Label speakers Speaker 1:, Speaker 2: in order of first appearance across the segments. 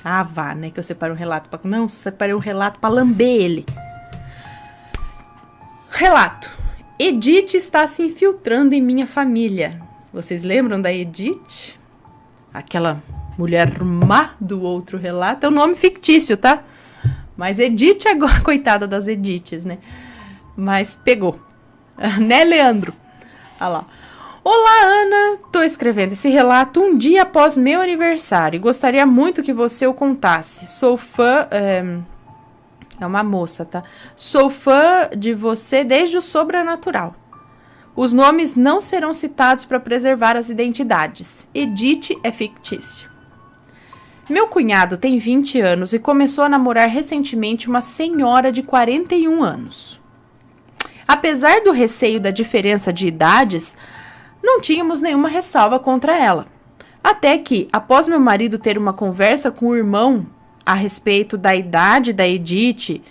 Speaker 1: Ah, vá, né? Que eu separei um relato pra... Não, separei um relato pra lamber ele. Relato. Edith está se infiltrando em minha família. Vocês lembram da Edith? Aquela mulher má do outro relato. É um nome fictício, tá? Mas Edith agora, coitada das Ediths, né? Mas pegou. Né, Leandro? Olha lá. Olá, Ana. Tô escrevendo esse relato um dia após meu aniversário. Gostaria muito que você o contasse. Sou fã... É uma moça, tá? Sou fã de você desde o Sobrenatural. Os nomes não serão citados para preservar as identidades. Edith é fictício. Meu cunhado tem 20 anos e começou a namorar recentemente uma senhora de 41 anos. Apesar do receio da diferença de idades, não tínhamos nenhuma ressalva contra ela. Até que, após meu marido ter uma conversa com o irmão a respeito da idade da Edith,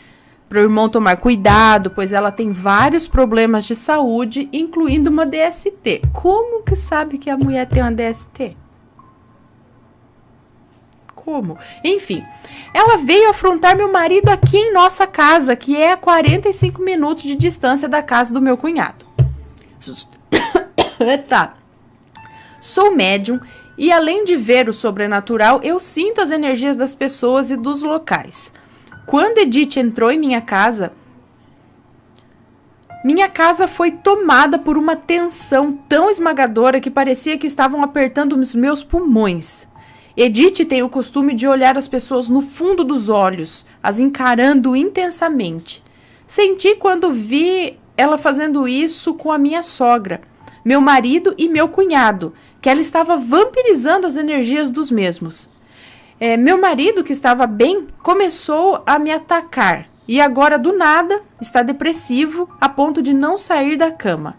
Speaker 1: para o irmão tomar cuidado, pois ela tem vários problemas de saúde, incluindo uma DST. Como que sabe que a mulher tem uma DST? Como? Enfim, ela veio afrontar meu marido aqui em nossa casa, que é a 45 minutos de distância da casa do meu cunhado. Tá. Sou médium e, além de ver o sobrenatural, eu sinto as energias das pessoas e dos locais. Quando Edith entrou em minha casa foi tomada por uma tensão tão esmagadora que parecia que estavam apertando os meus pulmões. Edith tem o costume de olhar as pessoas no fundo dos olhos, as encarando intensamente. Senti quando vi ela fazendo isso com a minha sogra, meu marido e meu cunhado, que ela estava vampirizando as energias dos mesmos. Meu marido, que estava bem, começou a me atacar e agora, do nada, está depressivo a ponto de não sair da cama.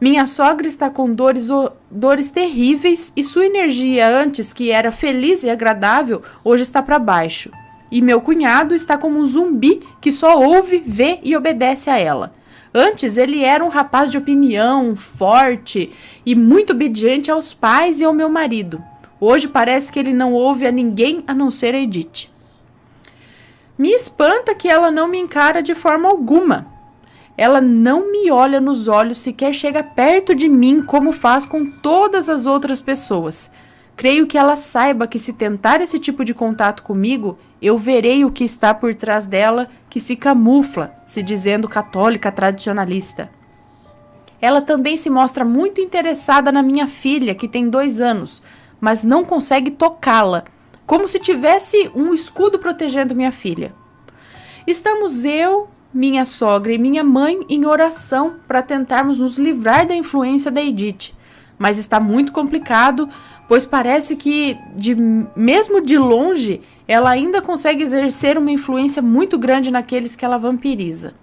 Speaker 1: Minha sogra está com dores terríveis e sua energia, antes que era feliz e agradável, hoje está para baixo. E meu cunhado está como um zumbi que só ouve, vê e obedece a ela. Antes, ele era um rapaz de opinião, forte e muito obediente aos pais e ao meu marido. Hoje parece que ele não ouve a ninguém a não ser a Edith. Me espanta que ela não me encara de forma alguma. Ela não me olha nos olhos, sequer chega perto de mim como faz com todas as outras pessoas. Creio que ela saiba que se tentar esse tipo de contato comigo, eu verei o que está por trás dela, que se camufla, se dizendo católica tradicionalista. Ela também se mostra muito interessada na minha filha, que tem 2 anos, mas não consegue tocá-la, como se tivesse um escudo protegendo minha filha. Estamos eu, minha sogra e minha mãe em oração para tentarmos nos livrar da influência da Edith, mas está muito complicado, pois parece que, mesmo de longe, ela ainda consegue exercer uma influência muito grande naqueles que ela vampiriza.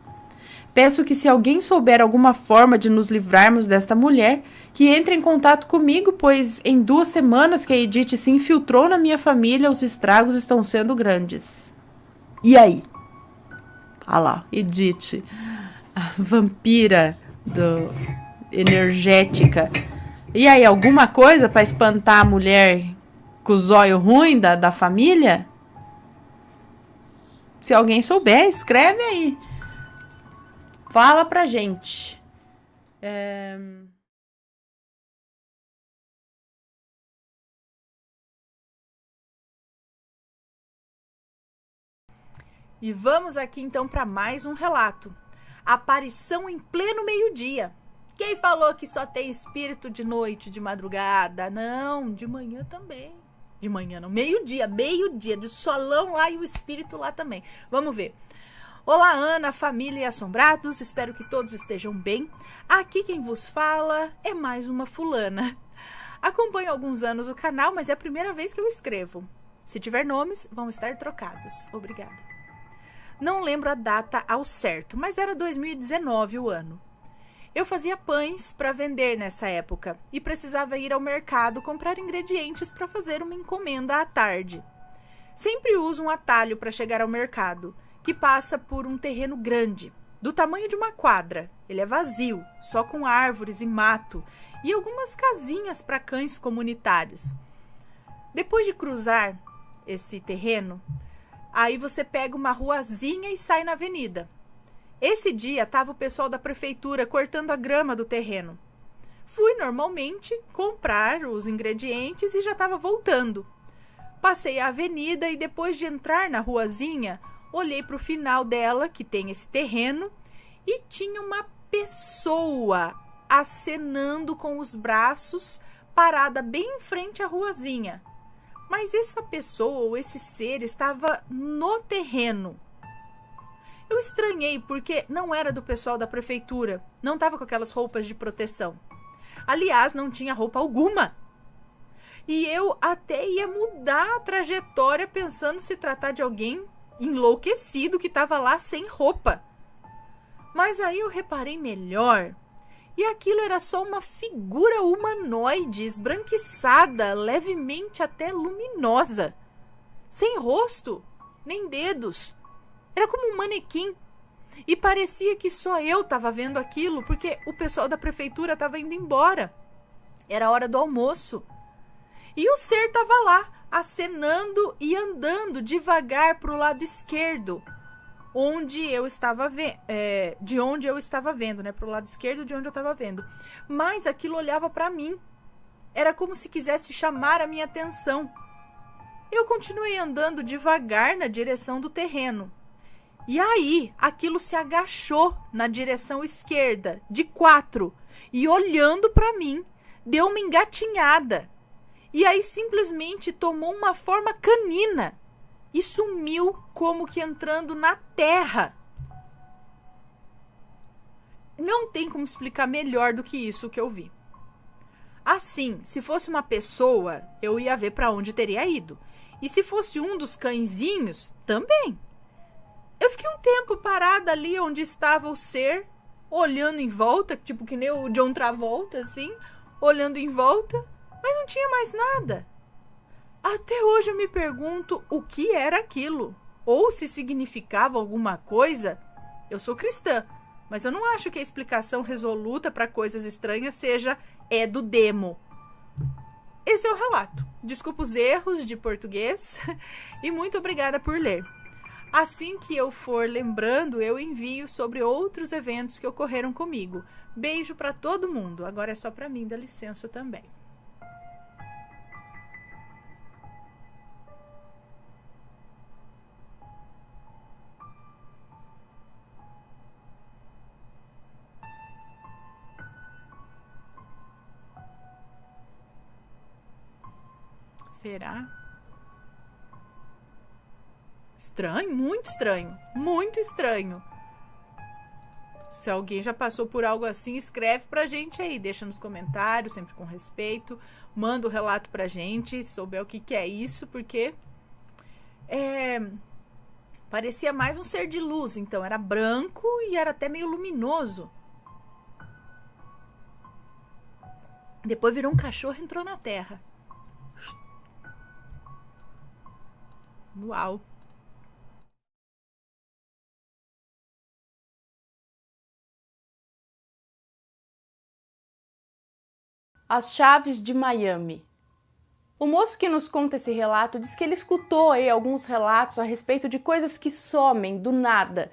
Speaker 1: Peço que, se alguém souber alguma forma de nos livrarmos desta mulher, que entre em contato comigo, pois em 2 semanas que a Edith se infiltrou na minha família, os estragos estão sendo grandes. E aí? Ah lá, Edith, a vampira energética. E aí, alguma coisa para espantar a mulher com o zóio ruim da família? Se alguém souber, escreve aí. Fala pra gente. E vamos aqui então para mais um relato. Aparição em pleno meio-dia. Quem falou que só tem espírito de noite, de madrugada? Não, de manhã também. De manhã não, meio-dia, de solão lá e o espírito lá também. Vamos ver. Olá, Ana, família e assombrados, espero que todos estejam bem. Aqui quem vos fala é mais uma fulana. Acompanho há alguns anos o canal, mas é a primeira vez que eu escrevo. Se tiver nomes, vão estar trocados. Obrigada. Não lembro a data ao certo, mas era 2019 o ano. Eu fazia pães para vender nessa época e precisava ir ao mercado comprar ingredientes para fazer uma encomenda à tarde. Sempre uso um atalho para chegar ao mercado, que passa por um terreno grande, do tamanho de uma quadra. Ele é vazio, só com árvores e mato e algumas casinhas para cães comunitários. Depois de cruzar, esse terreno. Aí você pega uma ruazinha e sai na avenida. Esse dia tava o pessoal da prefeitura cortando a grama do terreno. Fui normalmente comprar os ingredientes e já estava voltando. Passei a avenida e depois de entrar na ruazinha, olhei para o final dela, que tem esse terreno, e tinha uma pessoa acenando com os braços, parada bem em frente à ruazinha. Mas essa pessoa ou esse ser estava no terreno. Eu estranhei porque não era do pessoal da prefeitura, não estava com aquelas roupas de proteção. Aliás, não tinha roupa alguma. E eu até ia mudar a trajetória pensando se tratar de alguém enlouquecido que estava lá sem roupa. Mas aí eu reparei melhor e aquilo era só uma figura humanoide, esbranquiçada, levemente até luminosa. Sem rosto, nem dedos. Era como um manequim. E parecia que só eu estava vendo aquilo, porque o pessoal da prefeitura estava indo embora. Era a hora do almoço. E o ser estava lá, acenando e andando devagar para o lado esquerdo, onde eu estava de onde eu estava vendo, né? Para o lado esquerdo de onde eu estava vendo. Mas aquilo olhava para mim. Era como se quisesse chamar a minha atenção. Eu continuei andando devagar na direção do terreno. E aí, aquilo se agachou na direção esquerda, de 4, e olhando para mim, deu uma engatinhada. E aí simplesmente tomou uma forma canina e sumiu como que entrando na terra. Não tem como explicar melhor do que isso que eu vi. Assim, se fosse uma pessoa, eu ia ver para onde teria ido. E se fosse um dos cãezinhos, também. Eu fiquei um tempo parada ali onde estava o ser, olhando em volta, tipo que nem o John Travolta, assim, olhando em volta, mas não tinha mais nada. Até hoje eu me pergunto o que era aquilo, ou se significava alguma coisa. Eu sou cristã, mas eu não acho que a explicação resoluta para coisas estranhas seja é do demo. Esse é o relato. Desculpa os erros de português e muito obrigada por ler. Assim que eu for lembrando, eu envio sobre outros eventos que ocorreram comigo. Beijo para todo mundo. Agora é só para mim, dá licença também. Será? Estranho, muito estranho, muito estranho. Se alguém já passou por algo assim, escreve pra gente aí, deixa nos comentários, sempre com respeito, manda o relato pra gente, se souber o que é isso, porque parecia mais um ser de luz, então era branco e era até meio luminoso. Depois virou um cachorro e entrou na terra. Uau! As chaves de Miami. O moço que nos conta esse relato diz que ele escutou aí alguns relatos a respeito de coisas que somem do nada.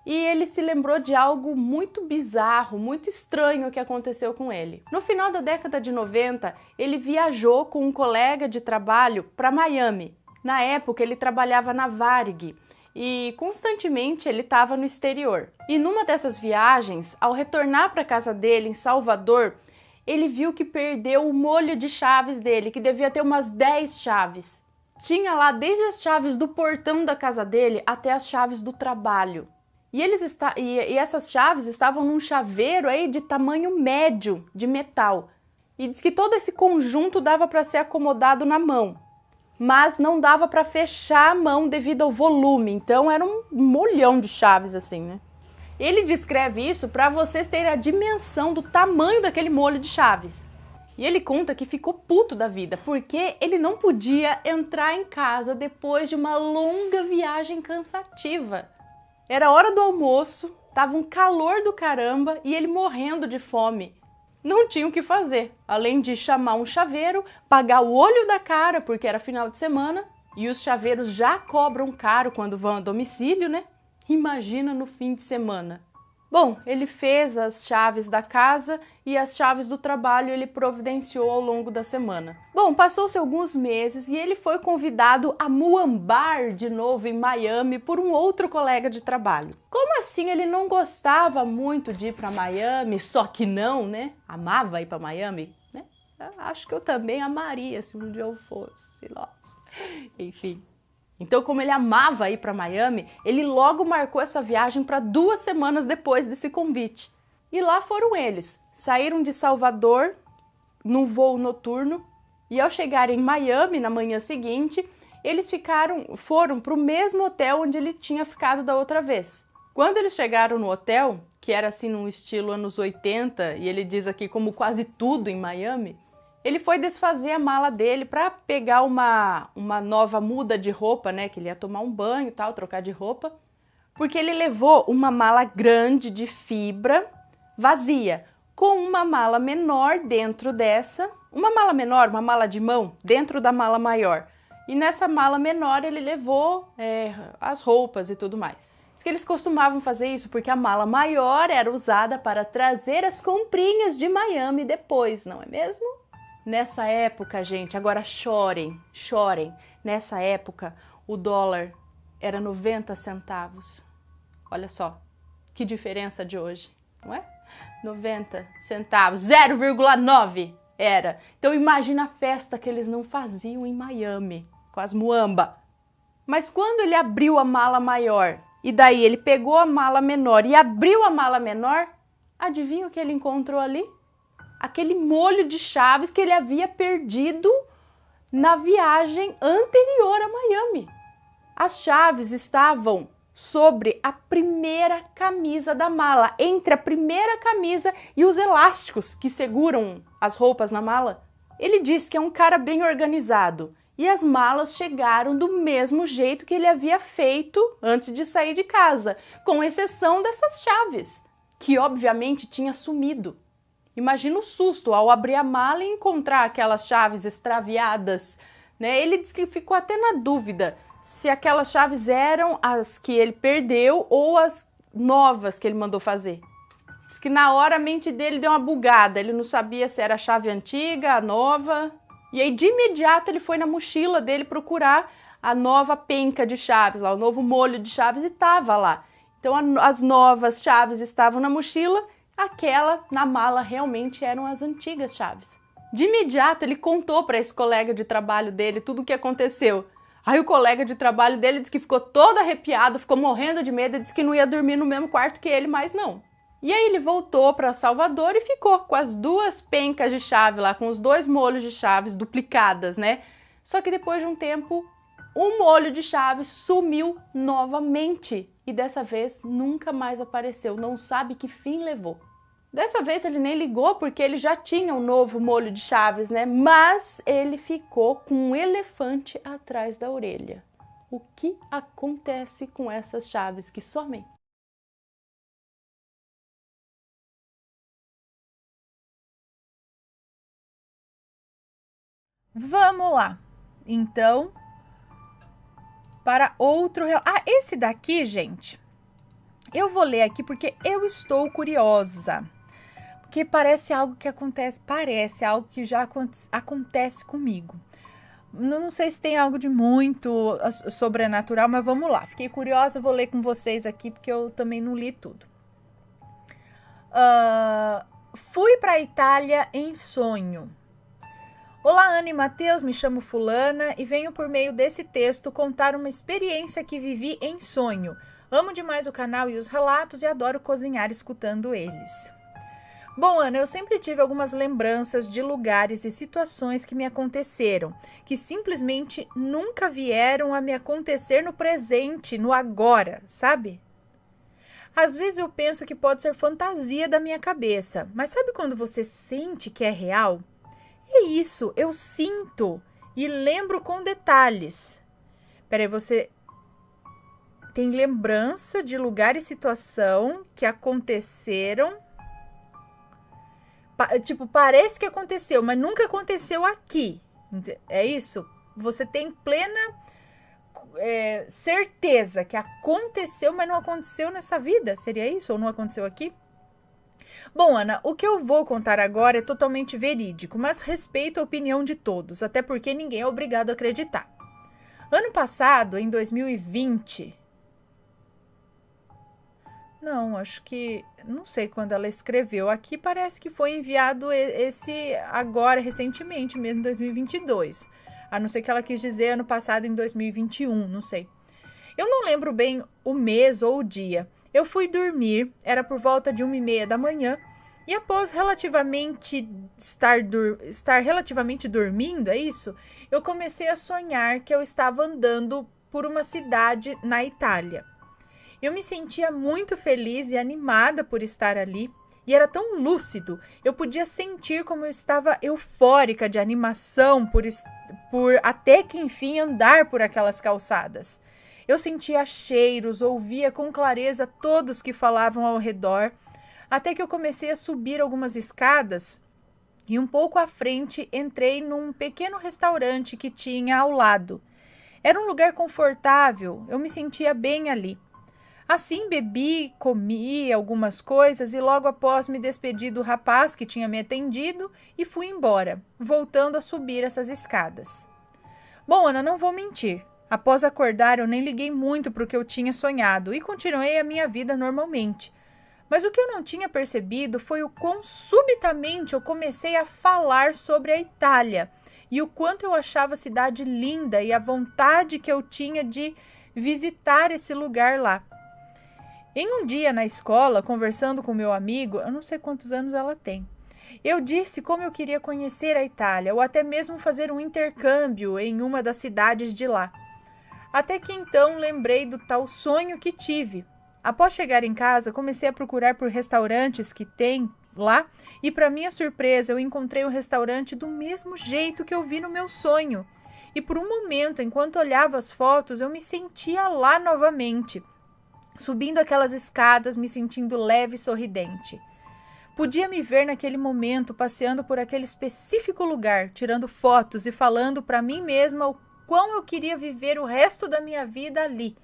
Speaker 1: E ele se lembrou de algo muito bizarro, muito estranho que aconteceu com ele. No final da década de 90, ele viajou com um colega de trabalho para Miami. Na época, ele trabalhava na Varig e constantemente ele estava no exterior. E numa dessas viagens, ao retornar para a casa dele em Salvador, ele viu que perdeu o molho de chaves dele, que devia ter umas 10 chaves. Tinha lá desde as chaves do portão da casa dele até as chaves do trabalho. E essas chaves estavam num chaveiro aí de tamanho médio de metal. E diz que todo esse conjunto dava para ser acomodado na mão, mas não dava para fechar a mão devido ao volume. Então era um molhão de chaves assim, né? Ele descreve isso para vocês terem a dimensão do tamanho daquele molho de chaves. E ele conta que ficou puto da vida, porque ele não podia entrar em casa depois de uma longa viagem cansativa. Era hora do almoço, tava um calor do caramba e ele morrendo de fome. Não tinha o que fazer, além de chamar um chaveiro, pagar o olho da cara, porque era final de semana, E os chaveiros já cobram caro quando vão a domicílio, né? Imagina no fim de semana. Bom, ele fez as chaves da casa e as chaves do trabalho ele providenciou ao longo da semana. Bom, passou-se alguns meses e ele foi convidado a muambar de novo em Miami por um outro colega de trabalho. Como assim ele não gostava muito de ir para Miami, só que não, né? Amava ir para Miami, né? Acho que eu também amaria se um dia eu fosse, nossa. Enfim. Então, como ele amava ir para Miami, ele logo marcou essa viagem para 2 semanas depois desse convite. E lá foram eles. Saíram de Salvador num voo noturno e ao chegarem em Miami na manhã seguinte, eles foram para o mesmo hotel onde ele tinha ficado da outra vez. Quando eles chegaram no hotel, que era assim num estilo anos 80, e ele diz aqui como quase tudo em Miami, ele foi desfazer a mala dele para pegar uma nova muda de roupa, né? Que ele ia tomar um banho e tal, trocar de roupa. Porque ele levou uma mala grande de fibra vazia, com uma mala menor dentro dessa. Uma mala menor, uma mala de mão, dentro da mala maior. E nessa mala menor ele levou as roupas e tudo mais. Diz que eles costumavam fazer isso porque a mala maior era usada para trazer as comprinhas de Miami depois, não é mesmo? Nessa época, gente, agora chorem. Nessa época, o dólar era 90 centavos. Olha só, que diferença de hoje, não é? 90 centavos, 0,9 era. Então imagina a festa que eles não faziam em Miami, com as muamba. Mas quando ele abriu a mala maior, e daí ele pegou a mala menor e abriu a mala menor, adivinha o que ele encontrou ali? Aquele molho de chaves que ele havia perdido na viagem anterior a Miami. As chaves estavam sobre a primeira camisa da mala, entre a primeira camisa e os elásticos que seguram as roupas na mala. Ele diz que é um cara bem organizado e as malas chegaram do mesmo jeito que ele havia feito antes de sair de casa, com exceção dessas chaves, que obviamente tinha sumido. Imagina o susto ao abrir a mala e encontrar aquelas chaves extraviadas, né? Ele disse que ficou até na dúvida se aquelas chaves eram as que ele perdeu ou as novas que ele mandou fazer. Diz que na hora a mente dele deu uma bugada, ele não sabia se era a chave antiga, a nova. E aí de imediato ele foi na mochila dele procurar a nova penca de chaves, lá, o novo molho de chaves, e estava lá. Então as novas chaves estavam na mochila, aquela na mala realmente eram as antigas chaves. De imediato ele contou para esse colega de trabalho dele tudo o que aconteceu. Aí o colega de trabalho dele disse que ficou todo arrepiado, ficou morrendo de medo e disse que não ia dormir no mesmo quarto que ele, mas não. E aí ele voltou para Salvador e ficou com as 2 pencas de chave lá, com os 2 molhos de chaves duplicadas, né? Só que depois de um tempo, o molho de chaves sumiu novamente e dessa vez nunca mais apareceu, não sabe que fim levou. Dessa vez ele nem ligou porque ele já tinha um novo molho de chaves, né? Mas ele ficou com um elefante atrás da orelha. O que acontece com essas chaves que somem?
Speaker 2: Vamos lá. Então, para outro... Ah, esse daqui, gente, eu vou ler aqui porque eu estou curiosa. Porque parece algo que acontece, parece algo que já acontece comigo. Não sei se tem algo de muito sobrenatural, mas vamos lá. Fiquei curiosa, vou ler com vocês aqui porque eu também não li tudo. Fui para a Itália em sonho. Olá, Ana e Matheus, me chamo Fulana e venho por meio desse texto contar uma experiência que vivi em sonho. Amo demais o canal e os relatos e adoro cozinhar escutando eles. Bom, Ana, eu sempre tive algumas lembranças de lugares e situações que me aconteceram, que simplesmente nunca vieram a me acontecer no presente, no agora, sabe? Às vezes eu penso que pode ser fantasia da minha cabeça, mas sabe quando você sente que é real? É isso, eu sinto e lembro com detalhes. Peraí, você tem lembrança de lugar e situação que aconteceram? Tipo, parece que aconteceu, mas nunca aconteceu aqui. É isso? Você tem plena certeza que aconteceu, mas não aconteceu nessa vida. Seria isso? Ou não aconteceu aqui? Bom, Ana, o que eu vou contar agora é totalmente verídico, mas respeito a opinião de todos, até porque ninguém é obrigado a acreditar. Ano passado, em 2020... Não, acho que... Não sei quando ela escreveu. Aqui parece que foi enviado esse agora, recentemente, mesmo em 2022. A não ser que ela quis dizer ano passado, em 2021, não sei. Eu não lembro bem o mês ou o dia. Eu fui dormir, era por volta de 1h30 da manhã, e após estar relativamente dormindo, é isso? Eu comecei a sonhar que eu estava andando por uma cidade na Itália. Eu me sentia muito feliz e animada por estar ali, e era tão lúcido. Eu podia sentir como eu estava eufórica de animação por até que enfim andar por aquelas calçadas. Eu sentia cheiros, ouvia com clareza todos que falavam ao redor, até que eu comecei a subir algumas escadas e um pouco à frente entrei num pequeno restaurante que tinha ao lado. Era um lugar confortável, eu me sentia bem ali. Assim bebi, comi algumas coisas e logo após me despedi do rapaz que tinha me atendido e fui embora, voltando a subir essas escadas. Bom, Ana, não vou mentir. Após acordar, eu nem liguei muito para o que eu tinha sonhado e continuei a minha vida normalmente. Mas o que eu não tinha percebido foi o quão subitamente eu comecei a falar sobre a Itália e o quanto eu achava a cidade linda e a vontade que eu tinha de visitar esse lugar lá. Em um dia na escola, conversando com meu amigo, eu não sei quantos anos ela tem, eu disse como eu queria conhecer a Itália ou até mesmo fazer um intercâmbio em uma das cidades de lá. Até que então lembrei do tal sonho que tive. Após chegar em casa, comecei a procurar por restaurantes que tem lá e, para minha surpresa, eu encontrei um restaurante do mesmo jeito que eu vi no meu sonho. E por um momento, enquanto olhava as fotos, eu me sentia lá novamente, subindo aquelas escadas, me sentindo leve e sorridente. Podia me ver naquele momento passeando por aquele específico lugar, tirando fotos e falando para mim mesma o quão eu queria viver o resto da minha vida ali.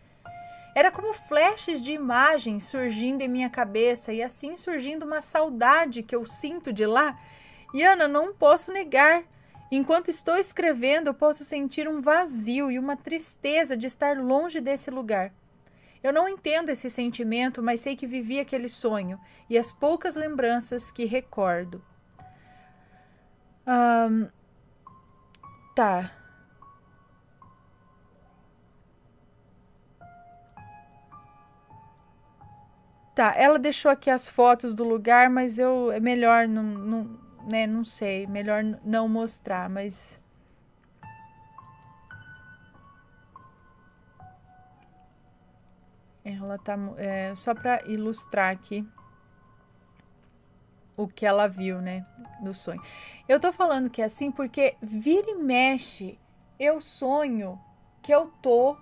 Speaker 2: Era como flashes de imagens surgindo em minha cabeça e assim surgindo uma saudade que eu sinto de lá. E Ana, não posso negar. Enquanto estou escrevendo, eu posso sentir um vazio e uma tristeza de estar longe desse lugar. Eu não entendo esse sentimento, mas sei que vivi aquele sonho e as poucas lembranças que recordo. Tá. Tá, ela deixou aqui as fotos do lugar, mas é melhor não sei, melhor não mostrar, mas ela tá só para ilustrar aqui o que ela viu, né, do sonho. Eu tô falando que é assim porque vira e mexe, eu sonho que eu tô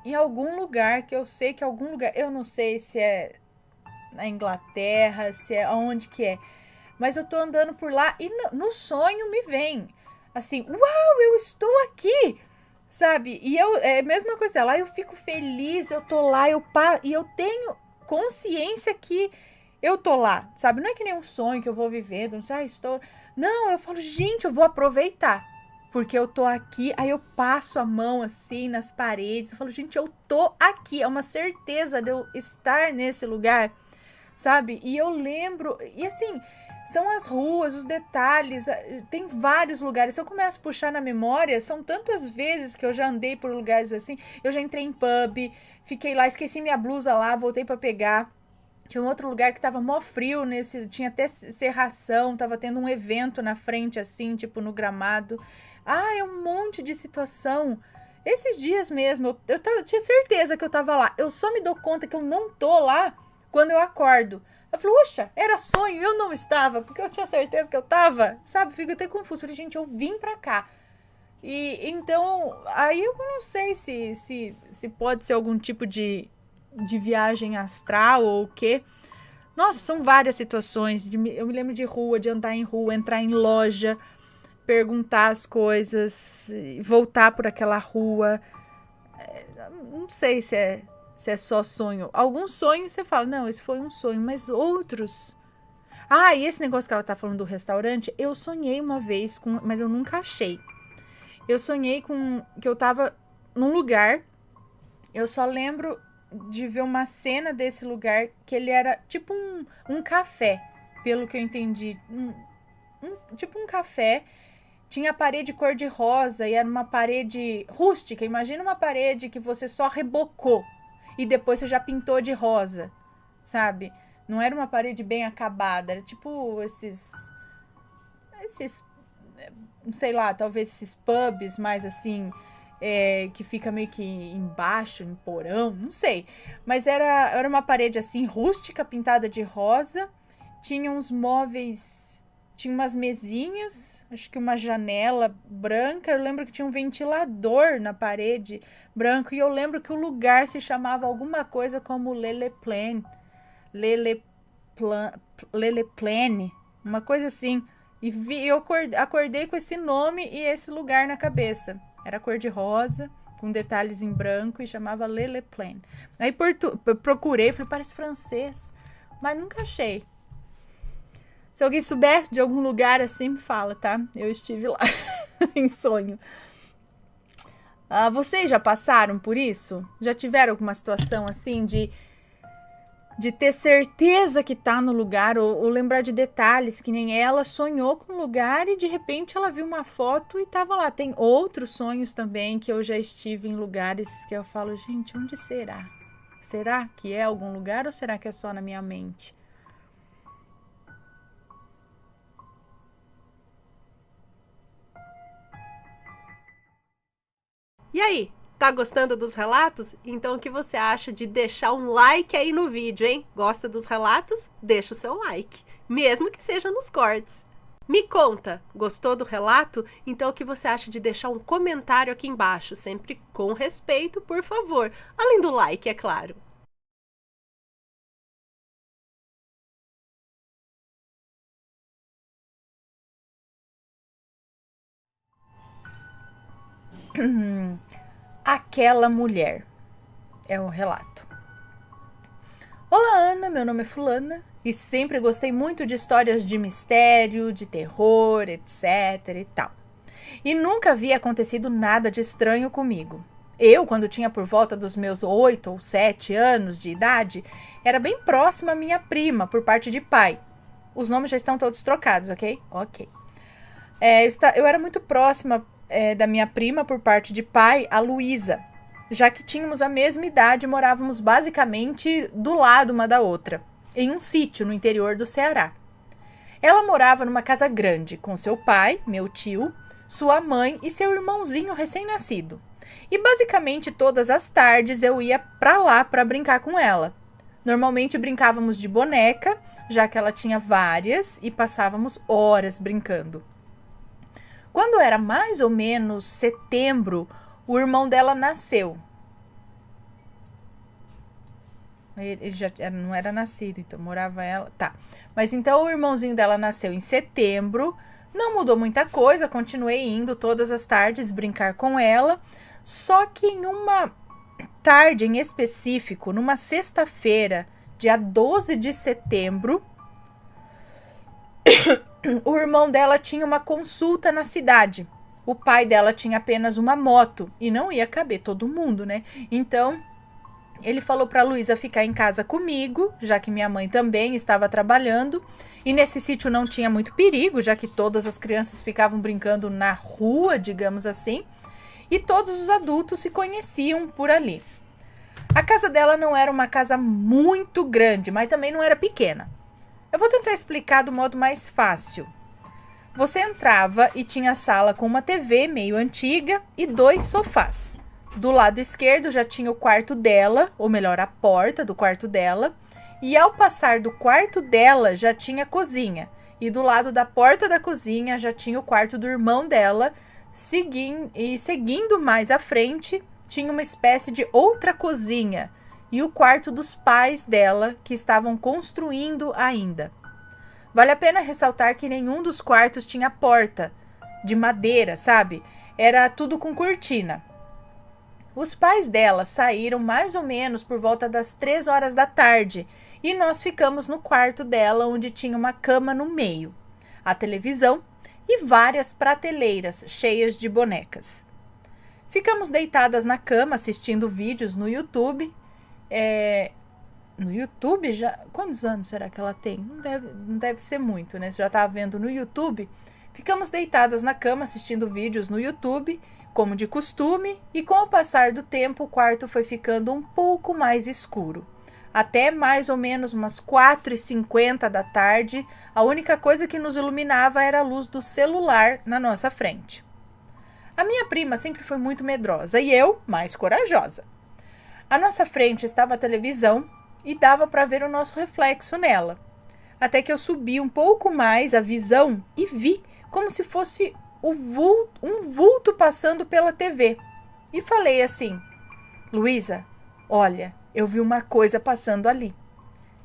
Speaker 2: em algum lugar, que eu sei que é algum lugar, eu não sei se é na Inglaterra, se é aonde que é, mas eu tô andando por lá e no sonho me vem assim, uau, eu estou aqui, sabe? E é a mesma coisa lá, eu fico feliz, eu tô lá, e eu tenho consciência que eu tô lá, sabe? Não é que nem um sonho que eu vou vivendo, não sei, estou... Não, eu falo, gente, eu vou aproveitar, porque eu tô aqui, aí eu passo a mão assim nas paredes, eu falo, gente, eu tô aqui, é uma certeza de eu estar nesse lugar, sabe? E eu lembro, e assim, são as ruas, os detalhes, tem vários lugares. Se eu começo a puxar na memória, são tantas vezes que eu já andei por lugares assim. Eu já entrei em pub, fiquei lá, esqueci minha blusa lá, voltei pra pegar. Tinha um outro lugar que tava mó frio, tinha até cerração, tava tendo um evento na frente assim, tipo no gramado. Ah, é um monte de situação. Esses dias mesmo, eu tinha certeza que eu tava lá. Eu só me dou conta que eu não tô lá quando eu acordo. Eu falo, oxa, era sonho, eu não estava, porque eu tinha certeza que eu tava, sabe? Fico até confuso. Falei, gente, eu vim pra cá. E então, aí eu não sei se pode ser algum tipo de viagem astral ou o quê. Nossa, são várias situações. Eu me lembro de rua, de andar em rua, entrar em loja, perguntar as coisas, voltar por aquela rua. Não sei se é só sonho. Alguns sonhos você fala, não, esse foi um sonho, mas outros... Ah, e esse negócio que ela tá falando do restaurante, eu sonhei uma vez com, mas eu nunca achei. Eu sonhei com que eu tava num lugar, eu só lembro de ver uma cena desse lugar que ele era tipo um café, pelo que eu entendi. Tipo um café, tinha a parede cor-de-rosa e era uma parede rústica. Imagina uma parede que você só rebocou e depois você já pintou de rosa, sabe? Não era uma parede bem acabada, era tipo esses, sei lá, talvez esses pubs mais assim, que fica meio que embaixo, em porão, não sei. Mas era uma parede assim, rústica, pintada de rosa, tinha uns móveis, tinha umas mesinhas, acho que uma janela branca, eu lembro que tinha um ventilador na parede branco, e eu lembro que o lugar se chamava alguma coisa como Leleplane, uma coisa assim. E eu acordei com esse nome e esse lugar na cabeça. Era cor de rosa, com detalhes em branco e chamava Leleplane. Aí procurei, falei, parece francês, mas nunca achei. Se alguém souber de algum lugar assim, me fala, tá? Eu estive lá em sonho. Vocês já passaram por isso? Já tiveram alguma situação assim de ter certeza que tá no lugar, ou lembrar de detalhes, que nem ela sonhou com o lugar e de repente ela viu uma foto e tava lá. Tem outros sonhos também que eu já estive em lugares que eu falo, gente, onde será? Será que é algum lugar ou será que é só na minha mente?
Speaker 3: E aí, tá gostando dos relatos? Então o que você acha de deixar um like aí no vídeo, hein? Gosta dos relatos? Deixa o seu like, mesmo que seja nos cortes. Me conta, gostou do relato? Então o que você acha de deixar um comentário aqui embaixo, sempre com respeito, por favor. Além do like, é claro.
Speaker 2: Aquela mulher. É o relato. Olá, Ana, meu nome é Fulana e sempre gostei muito de histórias de mistério, de terror, etc e tal. E nunca havia acontecido nada de estranho comigo. Eu, quando tinha por volta dos meus 8 ou 7 anos de idade, era bem próxima à minha prima, por parte de pai. Os nomes já estão todos trocados, ok? Ok. Eu era muito próxima da minha prima, por parte de pai, a Luísa, já que tínhamos a mesma idade e morávamos basicamente do lado uma da outra, em um sítio no interior do Ceará. Ela morava numa casa grande, com seu pai, meu tio, sua mãe e seu irmãozinho recém-nascido. E basicamente todas as tardes eu ia pra lá pra brincar com ela. Normalmente brincávamos de boneca, já que ela tinha várias, e passávamos horas brincando. Quando era mais ou menos setembro, o irmão dela nasceu. Ele já não era nascido, então morava ela. Tá. Mas então o irmãozinho dela nasceu em setembro. Não mudou muita coisa, continuei indo todas as tardes brincar com ela. Só que em uma tarde em específico, numa sexta-feira, dia 12 de setembro, o irmão dela tinha uma consulta na cidade. O pai dela tinha apenas uma moto e não ia caber todo mundo, né? Então, ele falou para Luísa ficar em casa comigo, já que minha mãe também estava trabalhando. E nesse sítio não tinha muito perigo, já que todas as crianças ficavam brincando na rua, digamos assim. E todos os adultos se conheciam por ali. A casa dela não era uma casa muito grande, mas também não era pequena. Eu vou tentar explicar do modo mais fácil. Você entrava e tinha a sala com uma TV meio antiga e 2 sofás. Do lado esquerdo já tinha o quarto dela, ou melhor, a porta do quarto dela. E ao passar do quarto dela já tinha a cozinha. E do lado da porta da cozinha já tinha o quarto do irmão dela. Seguindo mais à frente, tinha uma espécie de outra cozinha. E o quarto dos pais dela, que estavam construindo ainda. Vale a pena ressaltar que nenhum dos quartos tinha porta de madeira, sabe? Era tudo com cortina. Os pais dela saíram mais ou menos por volta das 3 horas da tarde e nós ficamos no quarto dela, onde tinha uma cama no meio, a televisão e várias prateleiras cheias de bonecas. Ficamos deitadas na cama assistindo vídeos no YouTube. No YouTube já... Quantos anos será que ela tem? Não deve ser muito, né? Você já estava vendo no YouTube. Ficamos deitadas na cama assistindo vídeos no YouTube, como de costume, e com o passar do tempo o quarto foi ficando um pouco mais escuro. Até mais ou menos umas 4h50 da tarde, a única coisa que nos iluminava era a luz do celular na nossa frente. A minha prima sempre foi muito medrosa e eu, mais corajosa. À nossa frente estava a televisão e dava para ver o nosso reflexo nela. Até que eu subi um pouco mais a visão e vi como se fosse um vulto passando pela TV. E falei assim: Luísa, olha, eu vi uma coisa passando ali.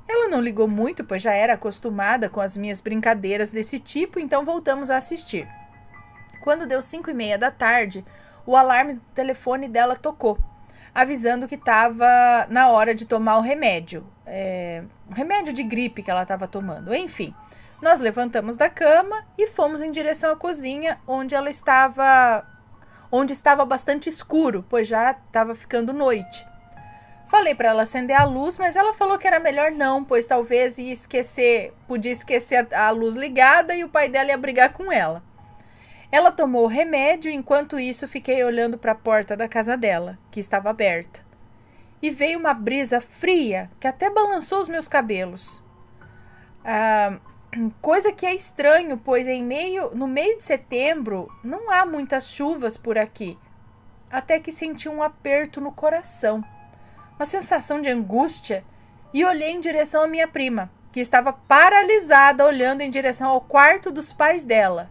Speaker 2: Ela não ligou muito, pois já era acostumada com as minhas brincadeiras desse tipo, então voltamos a assistir. Quando deu 5h30 da tarde, o alarme do telefone dela tocou, avisando que estava na hora de tomar o remédio. Um remédio de gripe que ela estava tomando. Enfim, nós levantamos da cama e fomos em direção à cozinha, onde estava bastante escuro, pois já estava ficando noite. Falei para ela acender a luz, mas ela falou que era melhor não, pois talvez podia esquecer a luz ligada e o pai dela ia brigar com ela. Ela tomou o remédio, enquanto isso fiquei olhando para a porta da casa dela, que estava aberta. E veio uma brisa fria que até balançou os meus cabelos. Coisa que é estranho, pois no meio de setembro não há muitas chuvas por aqui. Até que senti um aperto no coração, uma sensação de angústia, e olhei em direção à minha prima, que estava paralisada olhando em direção ao quarto dos pais dela.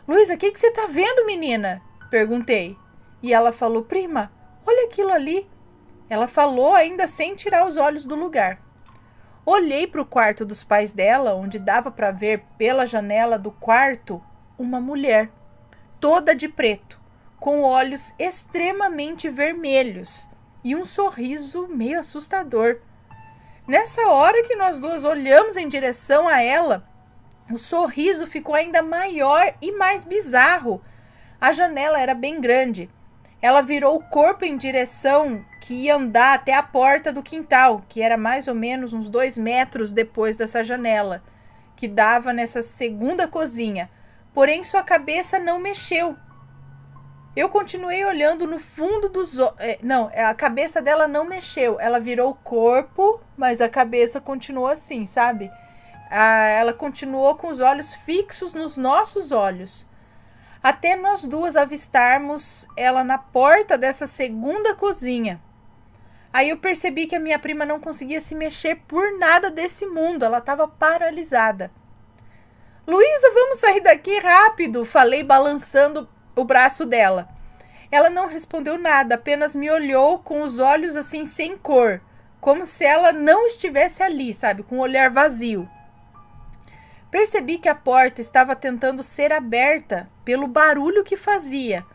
Speaker 2: Luísa, o que você tá vendo, menina? Perguntei. E ela falou: prima, olha aquilo ali. Ela falou ainda sem tirar os olhos do lugar. Olhei para o quarto dos pais dela, onde dava para ver pela janela do quarto uma mulher, toda de preto, com olhos extremamente vermelhos e um sorriso meio assustador. Nessa hora que nós duas olhamos em direção a ela, o sorriso ficou ainda maior e mais bizarro. A janela era bem grande. Ela virou o corpo em direção que ia andar até a porta do quintal, que era mais ou menos uns 2 metros depois dessa janela, que dava nessa segunda cozinha. Porém, sua cabeça não mexeu. Eu continuei olhando no fundo dos olhos. Não, a cabeça dela não mexeu. Ela virou o corpo, mas a cabeça continuou assim, sabe? Ela continuou com os olhos fixos nos nossos olhos, até nós duas avistarmos ela na porta dessa segunda cozinha. Aí eu percebi que a minha prima não conseguia se mexer por nada desse mundo, ela estava paralisada. Luísa, vamos sair daqui rápido, falei balançando o braço dela. Ela não respondeu nada, apenas me olhou com os olhos assim sem cor, como se ela não estivesse ali, sabe, com o olhar vazio. Percebi que a porta estava tentando ser aberta pelo barulho que fazia.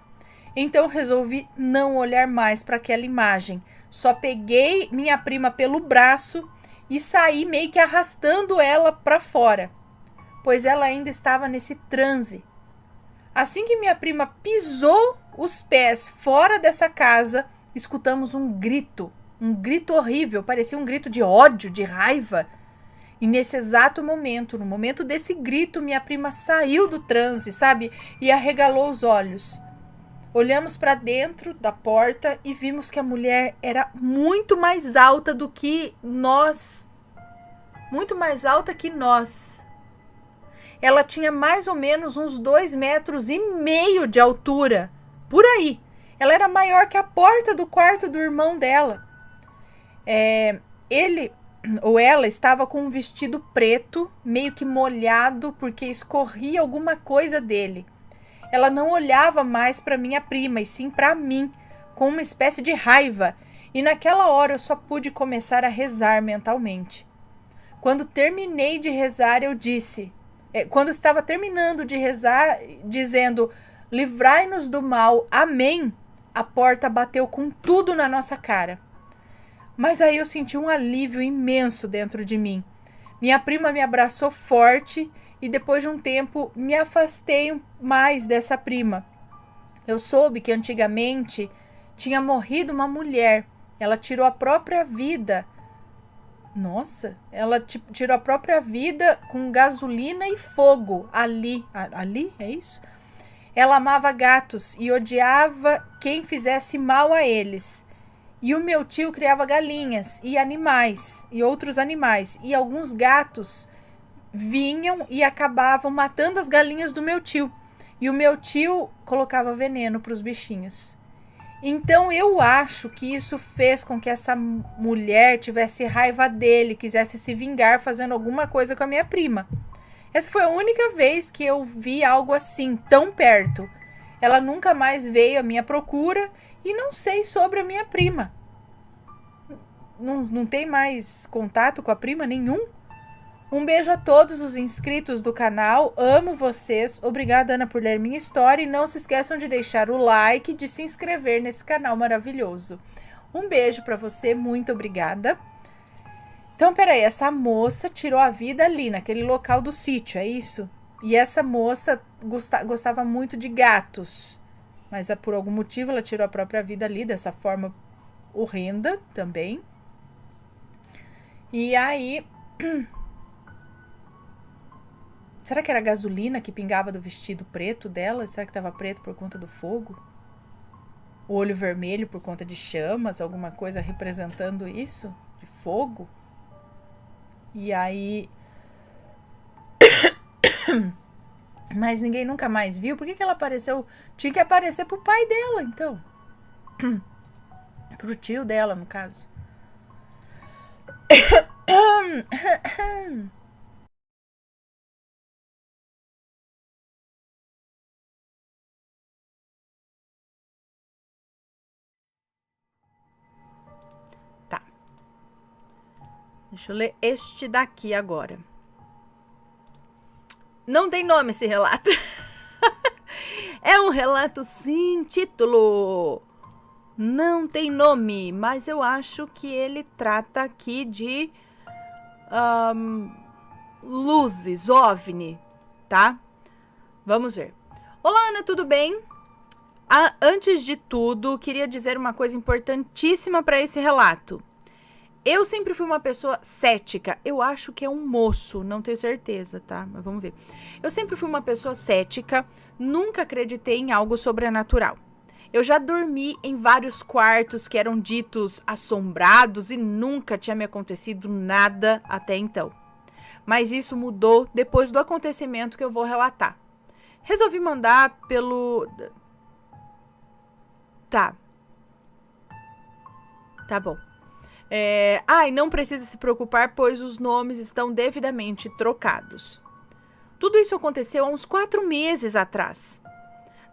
Speaker 2: Então resolvi não olhar mais para aquela imagem. Só peguei minha prima pelo braço e saí meio que arrastando ela para fora, pois ela ainda estava nesse transe. Assim que minha prima pisou os pés fora dessa casa, escutamos um grito horrível, parecia um grito de ódio, de raiva. E nesse exato momento, no momento desse grito, minha prima saiu do transe, sabe? E arregalou os olhos. Olhamos para dentro da porta e vimos que a mulher era muito mais alta do que nós. Muito mais alta que nós. Ela tinha mais ou menos uns 2,5 metros de altura. Por aí. Ela era maior que a porta do quarto do irmão dela. Ela estava com um vestido preto, meio que molhado, porque escorria alguma coisa dele. Ela não olhava mais para minha prima, e sim para mim, com uma espécie de raiva, e naquela hora eu só pude começar a rezar mentalmente. Quando terminei de rezar, eu disse, quando estava terminando de rezar, dizendo: livrai-nos do mal, amém, a porta bateu com tudo na nossa cara. Mas aí eu senti um alívio imenso dentro de mim. Minha prima me abraçou forte e depois de um tempo me afastei mais dessa prima. Eu soube que antigamente tinha morrido uma mulher. Ela tirou a própria vida. Nossa, ela tirou a própria vida com gasolina e fogo. Ali, é isso? Ela amava gatos e odiava quem fizesse mal a eles. E o meu tio criava galinhas e animais, e outros animais. E alguns gatos vinham e acabavam matando as galinhas do meu tio. E o meu tio colocava veneno para os bichinhos. Então eu acho que isso fez com que essa mulher tivesse raiva dele, quisesse se vingar fazendo alguma coisa com a minha prima. Essa foi a única vez que eu vi algo assim, tão perto. Ela nunca mais veio à minha procura e não sei sobre a minha prima. Não tem mais contato com a prima nenhum? Um beijo a todos os inscritos do canal, amo vocês, obrigada Ana por ler minha história e não se esqueçam de deixar o like e de se inscrever nesse canal maravilhoso. Um beijo pra você, muito obrigada. Então, peraí, essa moça tirou a vida ali, naquele local do sítio, é isso? E essa moça gostava muito de gatos, mas por algum motivo ela tirou a própria vida ali, dessa forma horrenda também. E aí... Será que era a gasolina que pingava do vestido preto dela? Será que estava preto por conta do fogo? O olho vermelho por conta de chamas, alguma coisa representando isso? De fogo? E aí... Mas ninguém nunca mais viu? Por que ela apareceu? Tinha que aparecer pro pai dela, então. Pro tio dela, no caso. Tá. Deixa eu ler este daqui agora. Não tem nome esse relato. É um relato sem título. Não tem nome, mas eu acho que ele trata aqui de luzes, OVNI, tá? Vamos ver. Olá, Ana, tudo bem? Antes de tudo, queria dizer uma coisa importantíssima para esse relato. Eu sempre fui uma pessoa cética. Eu acho que é um moço, não tenho certeza, tá? Mas vamos ver. Eu sempre fui uma pessoa cética, nunca acreditei em algo sobrenatural. Eu já dormi em vários quartos que eram ditos assombrados e nunca tinha me acontecido nada até então. Mas isso mudou depois do acontecimento que eu vou relatar. Resolvi mandar pelo... Tá bom. E não precisa se preocupar, pois os nomes estão devidamente trocados. Tudo isso aconteceu há uns 4 meses atrás,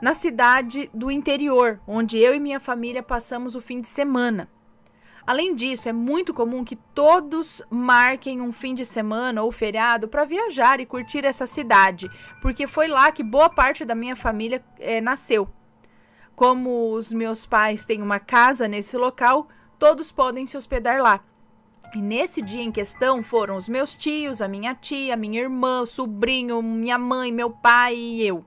Speaker 2: na cidade do interior, onde eu e minha família passamos o fim de semana. Além disso, é muito comum que todos marquem um fim de semana ou feriado para viajar e curtir essa cidade, porque foi lá que boa parte da minha família nasceu. Como os meus pais têm uma casa nesse local, todos podem se hospedar lá. E nesse dia em questão foram os meus tios, a minha tia, minha irmã, o sobrinho, minha mãe, meu pai e eu.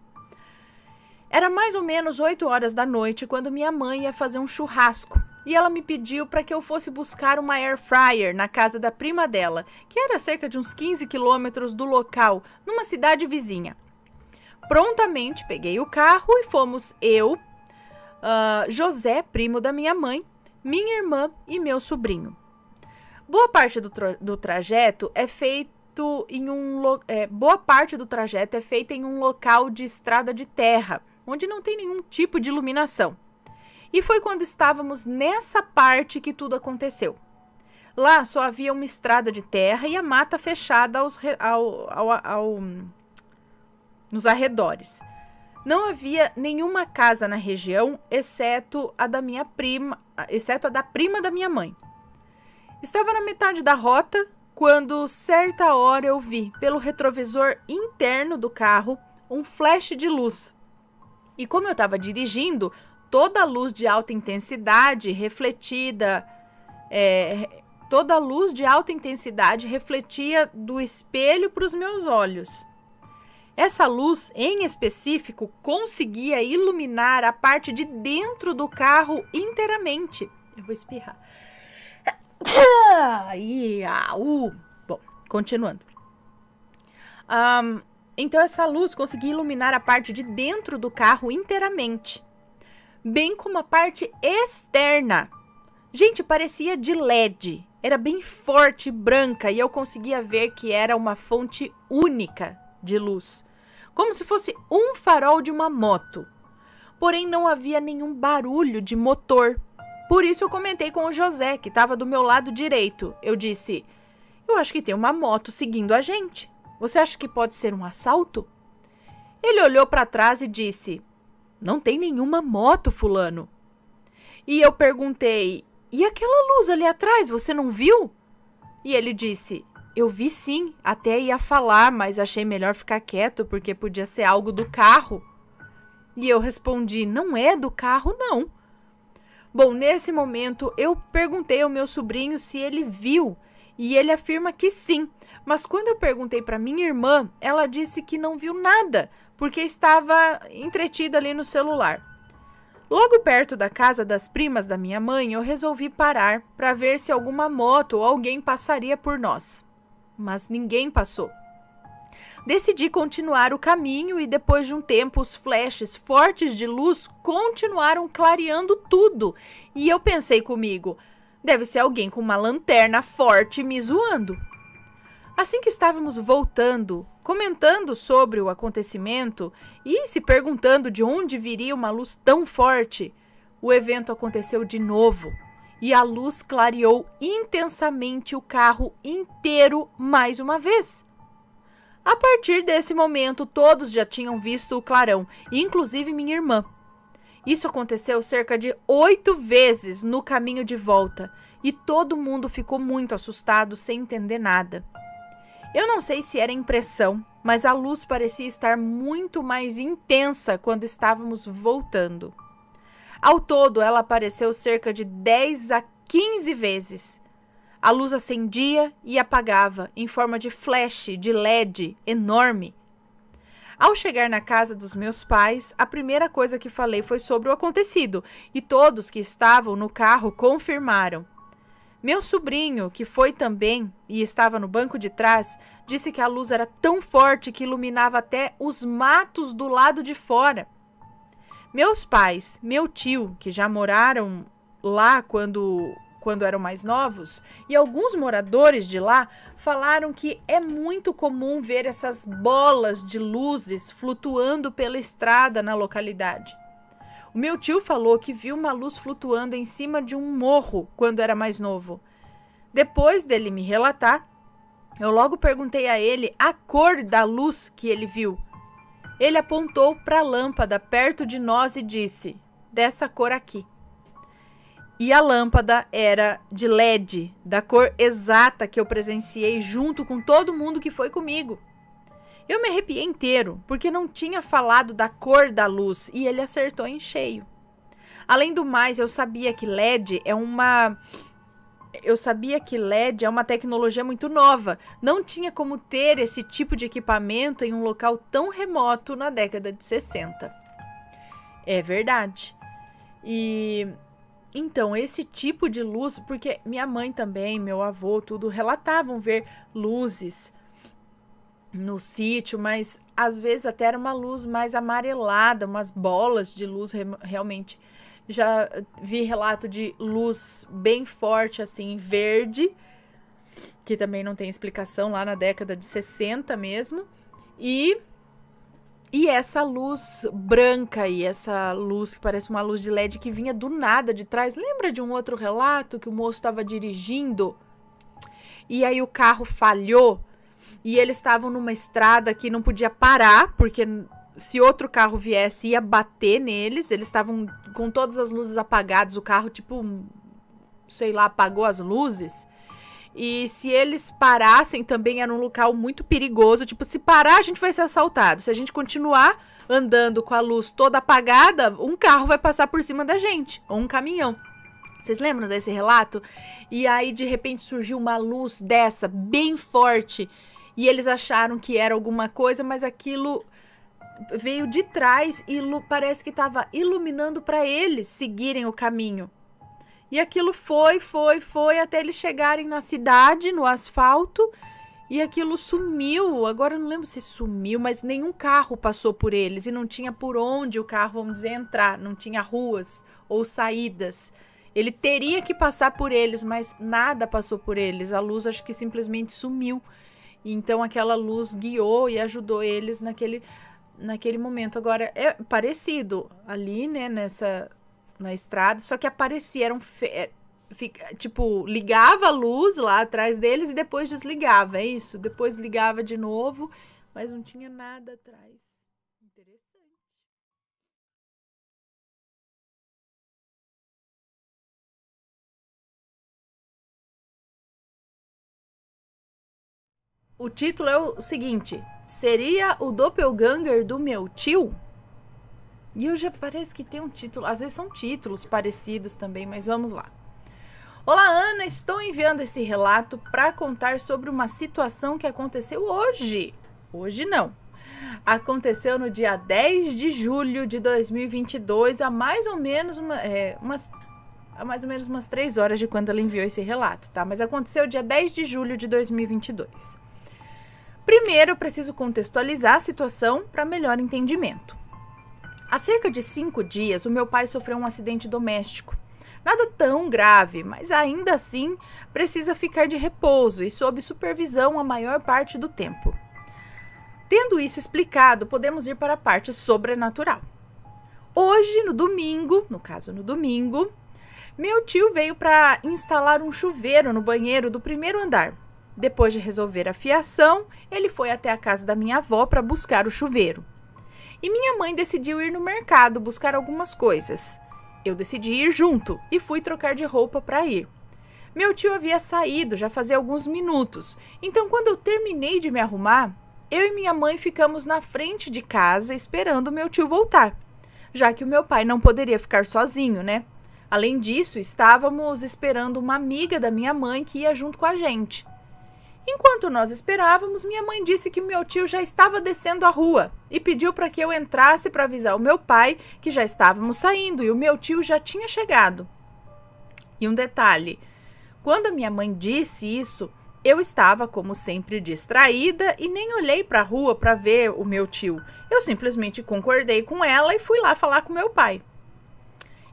Speaker 2: Era mais ou menos 8 horas da noite quando minha mãe ia fazer um churrasco. E ela me pediu para que eu fosse buscar uma air fryer na casa da prima dela, que era cerca de uns 15 quilômetros do local, numa cidade vizinha. Prontamente peguei o carro e fomos eu, José, primo da minha mãe, minha irmã e meu sobrinho. Boa parte do trajeto é feito em um local de estrada de terra, onde não tem nenhum tipo de iluminação. E foi quando estávamos nessa parte que tudo aconteceu. Lá só havia uma estrada de terra e a mata fechada nos arredores. Não havia nenhuma casa na região, exceto a da prima da minha mãe. Estava na metade da rota, quando certa hora eu vi, pelo retrovisor interno do carro, um flash de luz. E como eu estava dirigindo,
Speaker 1: toda a luz de alta intensidade refletia do espelho para os meus olhos. Essa luz, em específico, conseguia iluminar a parte de dentro do carro inteiramente. Eu vou espirrar. Bom, continuando. Então, essa luz conseguia iluminar a parte de dentro do carro inteiramente, bem como a parte externa. Gente, parecia de LED. Era bem forte e branca e eu conseguia ver que era uma fonte única de luz, como se fosse um farol de uma moto. Porém, não havia nenhum barulho de motor. Por isso eu comentei com o José, que estava do meu lado direito. Eu disse, eu acho que tem uma moto seguindo a gente. Você acha que pode ser um assalto? Ele olhou para trás e disse, não tem nenhuma moto, fulano. E eu perguntei, e aquela luz ali atrás, você não viu? E ele disse, eu vi sim, até ia falar, mas achei melhor ficar quieto, porque podia ser algo do carro. E eu respondi, não é do carro, não. Bom, nesse momento, eu perguntei ao meu sobrinho se ele viu, e ele afirma que sim. Mas quando eu perguntei para minha irmã, ela disse que não viu nada, porque estava entretida ali no celular. Logo perto da casa das primas da minha mãe, eu resolvi parar para ver se alguma moto ou alguém passaria por nós. Mas ninguém passou. Decidi continuar o caminho e depois de um tempo os flashes fortes de luz continuaram clareando tudo. E eu pensei comigo, deve ser alguém com uma lanterna forte me zoando. Assim que estávamos voltando, comentando sobre o acontecimento e se perguntando de onde viria uma luz tão forte, o evento aconteceu de novo e a luz clareou intensamente o carro inteiro mais uma vez. A partir desse momento, todos já tinham visto o clarão, inclusive minha irmã. Isso aconteceu cerca de 8 vezes no caminho de volta e todo mundo ficou muito assustado sem entender nada. Eu não sei se era impressão, mas a luz parecia estar muito mais intensa quando estávamos voltando. Ao todo, ela apareceu cerca de 10 a 15 vezes. A luz acendia e apagava em forma de flash de LED enorme. Ao chegar na casa dos meus pais, a primeira coisa que falei foi sobre o acontecido e todos que estavam no carro confirmaram. Meu sobrinho, que foi também e estava no banco de trás, disse que a luz era tão forte que iluminava até os matos do lado de fora. Meus pais, meu tio, que já moraram lá quando eram mais novos, e alguns moradores de lá falaram que é muito comum ver essas bolas de luzes flutuando pela estrada na localidade. O meu tio falou que viu uma luz flutuando em cima de um morro quando era mais novo. Depois dele me relatar, eu logo perguntei a ele a cor da luz que ele viu. Ele apontou para a lâmpada perto de nós e disse, dessa cor aqui. E a lâmpada era de LED, da cor exata que eu presenciei junto com todo mundo que foi comigo. Eu me arrepiei inteiro, porque não tinha falado da cor da luz e ele acertou em cheio. Além do mais, eu sabia que LED é uma tecnologia muito nova. Não tinha como ter esse tipo de equipamento em um local tão remoto na década de 60. É verdade. Então, esse tipo de luz, porque minha mãe também, meu avô, tudo relatavam ver luzes no sítio, mas às vezes até era uma luz mais amarelada, umas bolas de luz realmente. Já vi relato de luz bem forte, assim, verde, que também não tem explicação, lá na década de 60 mesmo, e essa luz branca e essa luz que parece uma luz de LED que vinha do nada de trás. Lembra de um outro relato que o moço estava dirigindo e aí o carro falhou e eles estavam numa estrada que não podia parar porque se outro carro viesse ia bater neles. Eles estavam com todas as luzes apagadas, o carro sei lá, apagou as luzes. E se eles parassem, também era um local muito perigoso. Tipo, se parar, a gente vai ser assaltado. Se a gente continuar,
Speaker 2: andando com a luz toda apagada, um carro vai passar por cima da gente, ou um caminhão. Vocês lembram desse relato? E aí, de repente, surgiu uma luz dessa, bem forte, e eles acharam que era alguma coisa, mas aquilo veio de trás e parece que estava iluminando para eles seguirem o caminho. E aquilo foi, até eles chegarem na cidade, no asfalto, e aquilo sumiu. Agora eu não lembro se sumiu, mas nenhum carro passou por eles, e não tinha por onde o carro, vamos dizer, entrar, não tinha ruas ou saídas. Ele teria que passar por eles, mas nada passou por eles. A luz acho que simplesmente sumiu. Então aquela luz guiou e ajudou eles naquele momento. Agora é parecido ali, né, na estrada, só que aparecia, tipo, ligava a luz lá atrás deles e depois desligava, é isso? Depois ligava de novo, mas não tinha nada atrás. Interessante. O título é o seguinte: seria o doppelganger do meu tio? E eu já parece que tem um título, às vezes são títulos parecidos também, mas vamos lá. Olá, Ana, estou enviando esse relato para contar sobre uma situação que aconteceu hoje. Hoje não. Aconteceu no dia 10 de julho de 2022, há mais ou menos umas 3 horas de quando ela enviou esse relato, tá? Mas aconteceu dia 10 de julho de 2022. Primeiro, eu preciso contextualizar a situação para melhor entendimento. Há cerca de 5 dias, o meu pai sofreu um acidente doméstico. Nada tão grave, mas ainda assim precisa ficar de repouso e sob supervisão a maior parte do tempo. Tendo isso explicado, podemos ir para a parte sobrenatural. Hoje, no domingo, meu tio veio para instalar um chuveiro no banheiro do primeiro andar. Depois de resolver a fiação, ele foi até a casa da minha avó para buscar o chuveiro. E minha mãe decidiu ir no mercado buscar algumas coisas. Eu decidi ir junto e fui trocar de roupa para ir. Meu tio havia saído já fazia alguns minutos, então quando eu terminei de me arrumar, eu e minha mãe ficamos na frente de casa esperando meu tio voltar, já que o meu pai não poderia ficar sozinho, né? Além disso, estávamos esperando uma amiga da minha mãe que ia junto com a gente. Enquanto nós esperávamos, minha mãe disse que o meu tio já estava descendo a rua e pediu para que eu entrasse para avisar o meu pai que já estávamos saindo e o meu tio já tinha chegado. E um detalhe, quando a minha mãe disse isso, eu estava, como sempre, distraída e nem olhei para a rua para ver o meu tio. Eu simplesmente concordei com ela e fui lá falar com meu pai.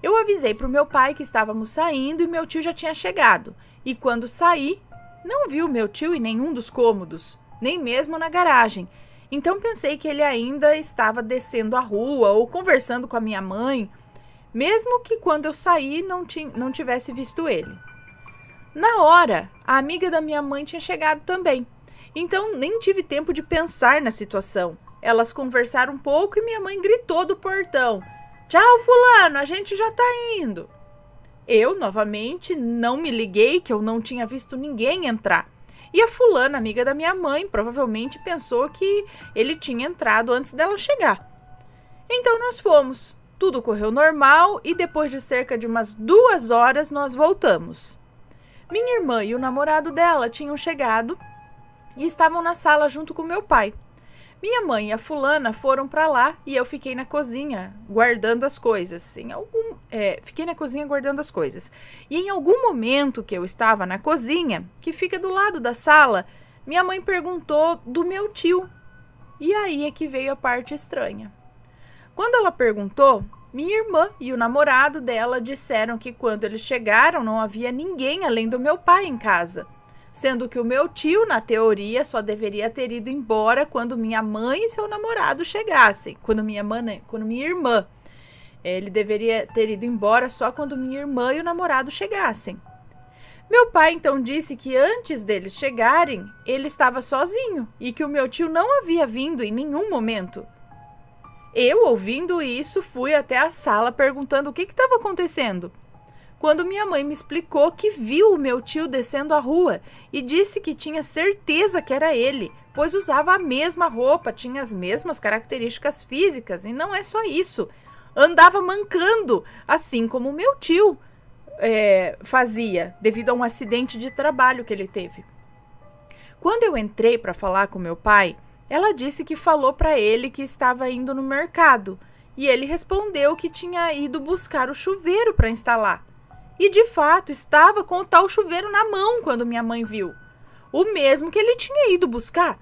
Speaker 2: Eu avisei para o meu pai que estávamos saindo e meu tio já tinha chegado. E quando saí, não vi o meu tio em nenhum dos cômodos, nem mesmo na garagem. Então pensei que ele ainda estava descendo a rua ou conversando com a minha mãe, mesmo que quando eu saí não tivesse visto ele. Na hora, a amiga da minha mãe tinha chegado também, então nem tive tempo de pensar na situação. Elas conversaram um pouco e minha mãe gritou do portão: "Tchau, fulano, a gente já tá indo." Eu, novamente, não me liguei que eu não tinha visto ninguém entrar. E a fulana, amiga da minha mãe, provavelmente pensou que ele tinha entrado antes dela chegar. Então nós fomos. Tudo correu normal e depois de cerca de umas 2 horas nós voltamos. Minha irmã e o namorado dela tinham chegado e estavam na sala junto com meu pai. Minha mãe e a fulana foram para lá e eu fiquei na cozinha guardando as coisas. Fiquei na cozinha guardando as coisas. E em algum momento que eu estava na cozinha, que fica do lado da sala, minha mãe perguntou do meu tio. E aí é que veio a parte estranha. Quando ela perguntou, minha irmã e o namorado dela disseram que quando eles chegaram não havia ninguém além do meu pai em casa. Sendo que o meu tio, na teoria, só deveria ter ido embora quando minha mãe e seu namorado chegassem. Quando minha irmã. Ele deveria ter ido embora só quando minha irmã e o namorado chegassem. Meu pai então disse que antes deles chegarem, ele estava sozinho e que o meu tio não havia vindo em nenhum momento. Eu, ouvindo isso, fui até a sala perguntando o que estava acontecendo. Quando minha mãe me explicou que viu o meu tio descendo a rua e disse que tinha certeza que era ele, pois usava a mesma roupa, tinha as mesmas características físicas, e não é só isso, andava mancando, assim como meu tio fazia, devido a um acidente de trabalho que ele teve. Quando eu entrei para falar com meu pai, ela disse que falou para ele que estava indo no mercado, e ele respondeu que tinha ido buscar o chuveiro para instalar. E de fato estava com o tal chuveiro na mão quando minha mãe viu, o mesmo que ele tinha ido buscar.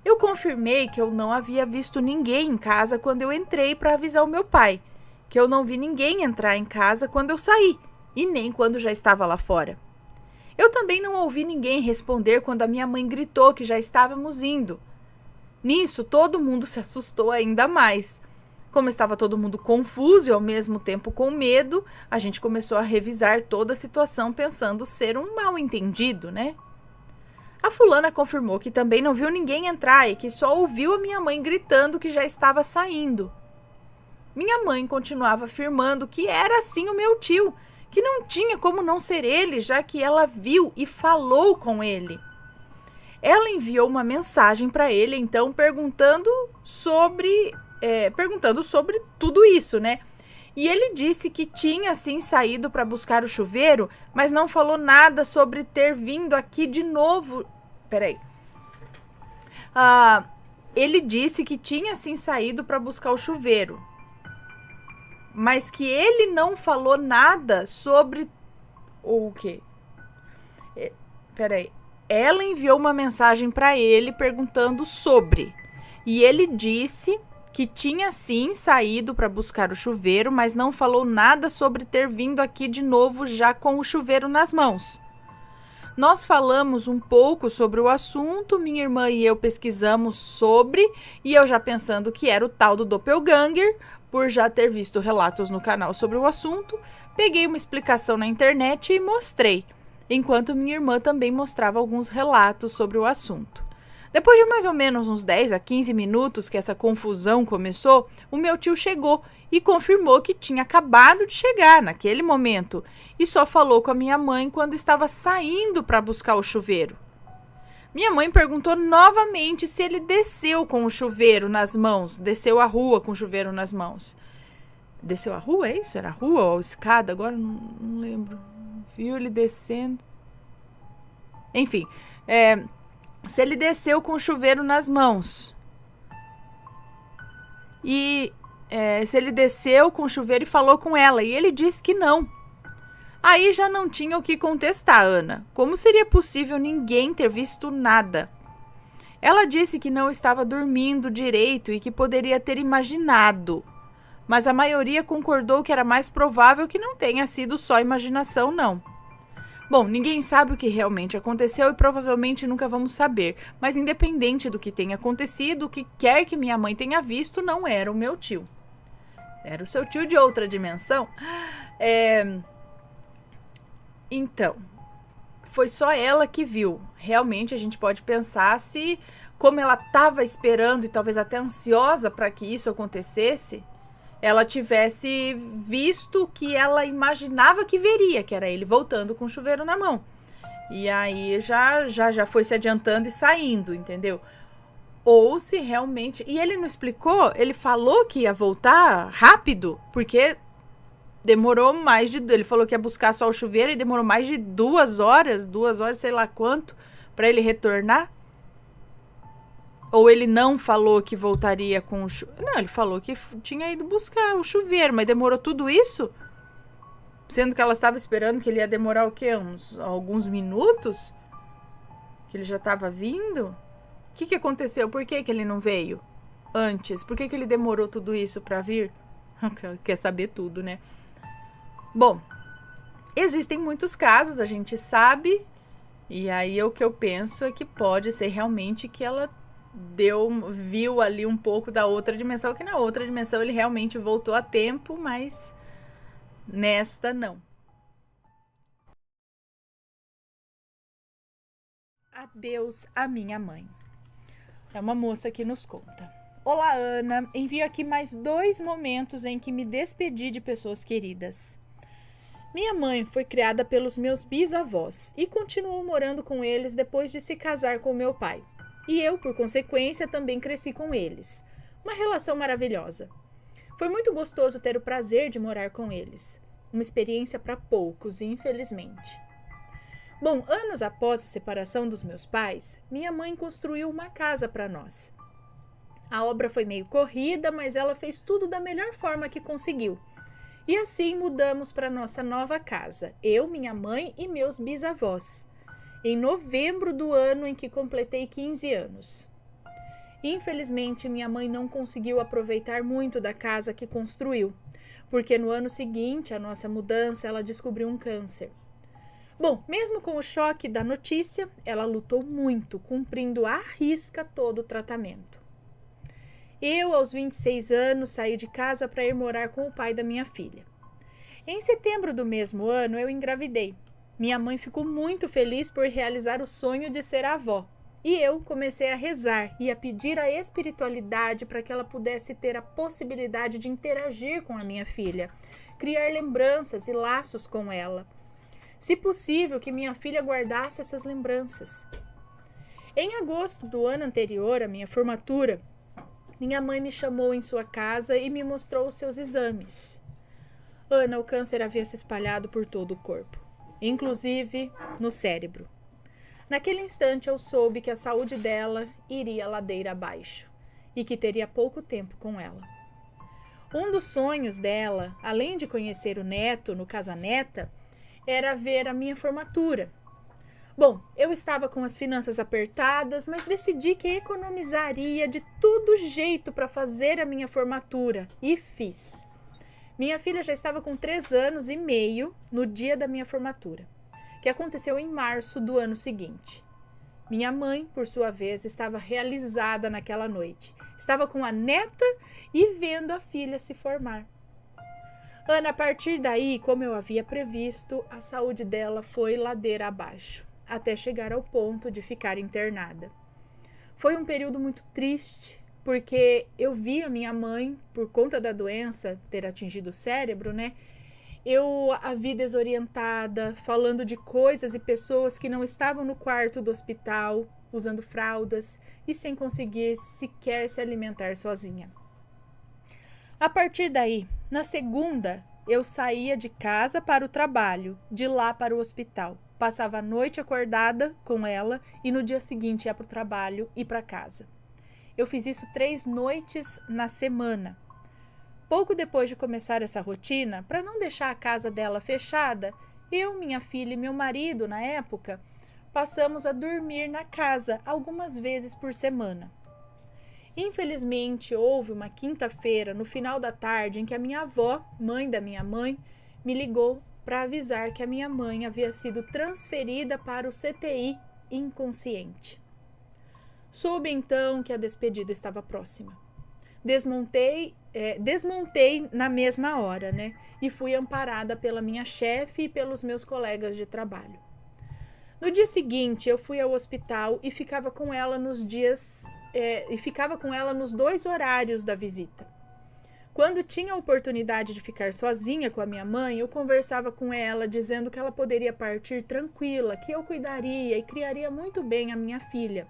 Speaker 2: Eu confirmei que eu não havia visto ninguém em casa quando eu entrei para avisar o meu pai, que eu não vi ninguém entrar em casa quando eu saí, e nem quando já estava lá fora. Eu também não ouvi ninguém responder quando a minha mãe gritou que já estávamos indo. Nisso, todo mundo se assustou ainda mais. Como estava todo mundo confuso e ao mesmo tempo com medo, a gente começou a revisar toda a situação pensando ser um mal-entendido, né? A fulana confirmou que também não viu ninguém entrar e que só ouviu a minha mãe gritando que já estava saindo. Minha mãe continuava afirmando que era sim o meu tio, que não tinha como não ser ele, já que ela viu e falou com ele. Ela enviou uma mensagem para ele, então, perguntando sobre tudo isso, né? E ele disse que tinha sim saído para buscar o chuveiro, mas não falou nada sobre ter vindo aqui de novo. Peraí. Ele disse que tinha sim saído para buscar o chuveiro, mas que ele não falou nada sobre o quê? Peraí. Ela enviou uma mensagem para ele perguntando sobre. E ele disse que tinha sim saído para buscar o chuveiro, mas não falou nada sobre ter vindo aqui de novo já com o chuveiro nas mãos. Nós falamos um pouco sobre o assunto, minha irmã e eu pesquisamos sobre, e eu já pensando que era o tal do doppelganger, por já ter visto relatos no canal sobre o assunto, peguei uma explicação na internet e mostrei, enquanto minha irmã também mostrava alguns relatos sobre o assunto. Depois de mais ou menos uns 10 a 15 minutos que essa confusão começou, o meu tio chegou e confirmou que tinha acabado de chegar naquele momento e só falou com a minha mãe quando estava saindo para buscar o chuveiro. Minha mãe perguntou novamente se ele desceu com o chuveiro nas mãos, desceu a rua com o chuveiro nas mãos. Desceu a rua, é isso? Era a rua ou a escada? Agora não lembro. Viu ele descendo. Enfim, se ele desceu com o chuveiro nas mãos. E se ele desceu com o chuveiro e falou com ela. E ele disse que não. Aí já não tinha o que contestar, Ana. Como seria possível ninguém ter visto nada? Ela disse que não estava dormindo direito e que poderia ter imaginado. Mas a maioria concordou que era mais provável que não tenha sido só imaginação, não. Bom, ninguém sabe o que realmente aconteceu e provavelmente nunca vamos saber. Mas independente do que tenha acontecido, o que quer que minha mãe tenha visto não era o meu tio. Era o seu tio de outra dimensão. Então, foi só ela que viu. Realmente a gente pode pensar se, como ela estava esperando e talvez até ansiosa para que isso acontecesse, ela tivesse visto o que ela imaginava que veria, que era ele voltando com o chuveiro na mão. E aí já foi se adiantando e saindo, entendeu? Ou se realmente... E ele não explicou, ele falou que ia voltar rápido, porque... Demorou mais de... Ele falou que ia buscar só o chuveiro e demorou mais de 2 horas, sei lá quanto, para ele retornar. Ou ele não falou que voltaria com o chuveiro. Não, ele falou que tinha ido buscar o chuveiro, mas demorou tudo isso? Sendo que ela estava esperando que ele ia demorar o quê? Alguns minutos? Que ele já estava vindo? O que aconteceu? Por que ele não veio antes? Por que ele demorou tudo isso para vir? Quer saber tudo, né? Bom, existem muitos casos, a gente sabe, e aí o que eu penso é que pode ser realmente que ela viu ali um pouco da outra dimensão, que na outra dimensão ele realmente voltou a tempo, mas nesta não. Adeus a minha mãe. É uma moça que nos conta. Olá, Ana. Envio aqui mais 2 momentos em que me despedi de pessoas queridas. Minha mãe foi criada pelos meus bisavós e continuou morando com eles depois de se casar com meu pai. E eu, por consequência, também cresci com eles. Uma relação maravilhosa. Foi muito gostoso ter o prazer de morar com eles. Uma experiência para poucos, infelizmente. Bom, anos após a separação dos meus pais, minha mãe construiu uma casa para nós. A obra foi meio corrida, mas ela fez tudo da melhor forma que conseguiu. E assim mudamos para nossa nova casa, eu, minha mãe e meus bisavós, em novembro do ano em que completei 15 anos. Infelizmente, minha mãe não conseguiu aproveitar muito da casa que construiu, porque no ano seguinte, à nossa mudança, ela descobriu um câncer. Bom, mesmo com o choque da notícia, ela lutou muito, cumprindo à risca todo o tratamento. Eu, aos 26 anos, saí de casa para ir morar com o pai da minha filha. Em setembro do mesmo ano, eu engravidei. Minha mãe ficou muito feliz por realizar o sonho de ser avó. E eu comecei a rezar e a pedir à espiritualidade para que ela pudesse ter a possibilidade de interagir com a minha filha, criar lembranças e laços com ela. Se possível, que minha filha guardasse essas lembranças. Em agosto do ano anterior à minha formatura, minha mãe me chamou em sua casa e me mostrou os seus exames. Ana, o câncer havia se espalhado por todo o corpo, inclusive no cérebro. Naquele instante eu soube que a saúde dela iria ladeira abaixo e que teria pouco tempo com ela. Um dos sonhos dela, além de conhecer o neto, no caso a neta, era ver a minha formatura. Bom, eu estava com as finanças apertadas, mas decidi que economizaria de todo jeito para fazer a minha formatura e fiz. Minha filha já estava com 3 anos e meio no dia da minha formatura, que aconteceu em março do ano seguinte. Minha mãe, por sua vez, estava realizada naquela noite. Estava com a neta e vendo a filha se formar. Ana, a partir daí, como eu havia previsto, a saúde dela foi ladeira abaixo, até chegar ao ponto de ficar internada. Foi um período muito triste, porque eu vi a minha mãe, por conta da doença ter atingido o cérebro, eu a vi desorientada, falando de coisas e pessoas que não estavam no quarto do hospital, usando fraldas e sem conseguir sequer se alimentar sozinha. A partir daí, na segunda, eu saía de casa para o trabalho, de lá para o hospital. Passava a noite acordada com ela e no dia seguinte ia para o trabalho e para casa. Eu fiz isso 3 noites na semana. Pouco depois de começar essa rotina, para não deixar a casa dela fechada, eu, minha filha e meu marido, na época, passamos a dormir na casa algumas vezes por semana. Infelizmente, houve uma quinta-feira, no final da tarde, em que a minha avó, mãe da minha mãe, me ligou para avisar que a minha mãe havia sido transferida para o CTI inconsciente. Soube então que a despedida estava próxima. Desmontei na mesma hora, e fui amparada pela minha chefe e pelos meus colegas de trabalho. No dia seguinte, eu fui ao hospital e ficava com ela nos 2 horários da visita. Quando tinha a oportunidade de ficar sozinha com a minha mãe, eu conversava com ela, dizendo que ela poderia partir tranquila, que eu cuidaria e criaria muito bem a minha filha.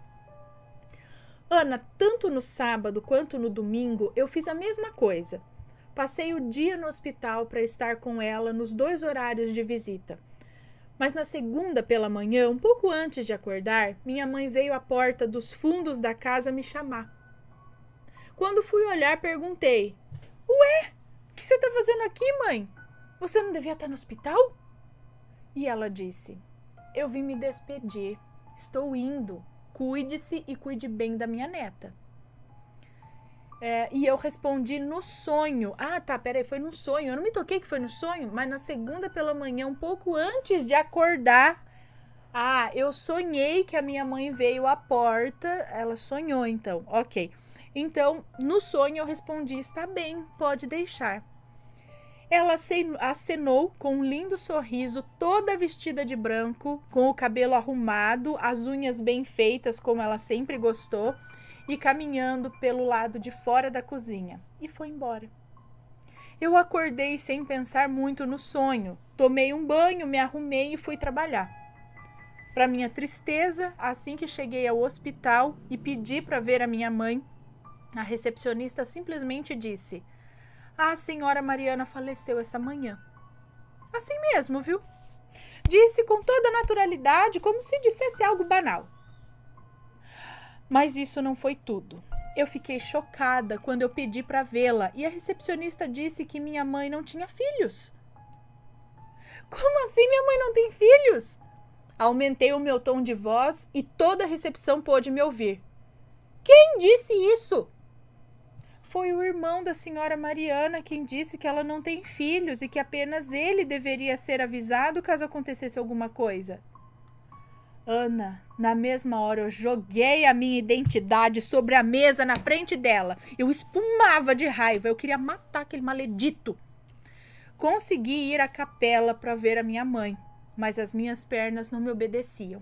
Speaker 2: Ana, tanto no sábado quanto no domingo, eu fiz a mesma coisa. Passei o dia no hospital para estar com ela nos 2 horários de visita. Mas na segunda pela manhã, um pouco antes de acordar, minha mãe veio à porta dos fundos da casa me chamar. Quando fui olhar, perguntei: Ué, o que você está fazendo aqui, mãe? Você não devia estar no hospital? E ela disse: Eu vim me despedir. Estou indo. Cuide-se e cuide bem da minha neta. E eu respondi no sonho. Ah, tá, peraí, foi no sonho. Eu não me toquei que foi no sonho, mas na segunda pela manhã, um pouco antes de acordar, eu sonhei que a minha mãe veio à porta. Ela sonhou, então, ok. Então, no sonho eu respondi: está bem, pode deixar. Ela acenou com um lindo sorriso, toda vestida de branco, com o cabelo arrumado, as unhas bem feitas, como ela sempre gostou, e caminhando pelo lado de fora da cozinha. E foi embora. Eu acordei sem pensar muito no sonho. Tomei um banho, me arrumei e fui trabalhar. Para minha tristeza, assim que cheguei ao hospital e pedi para ver a minha mãe, a recepcionista simplesmente disse: "A senhora Mariana faleceu essa manhã." Assim mesmo, viu? Disse com toda naturalidade, como se dissesse algo banal. Mas isso não foi tudo. Eu fiquei chocada quando eu pedi para vê-la e a recepcionista disse que minha mãe não tinha filhos. Como assim minha mãe não tem filhos? Aumentei o meu tom de voz e toda a recepção pôde me ouvir. Quem disse isso? Foi o irmão da senhora Mariana quem disse que ela não tem filhos e que apenas ele deveria ser avisado caso acontecesse alguma coisa. Ana, na mesma hora eu joguei a minha identidade sobre a mesa na frente dela. Eu espumava de raiva, eu queria matar aquele maledito. Consegui ir à capela para ver a minha mãe, mas as minhas pernas não me obedeciam.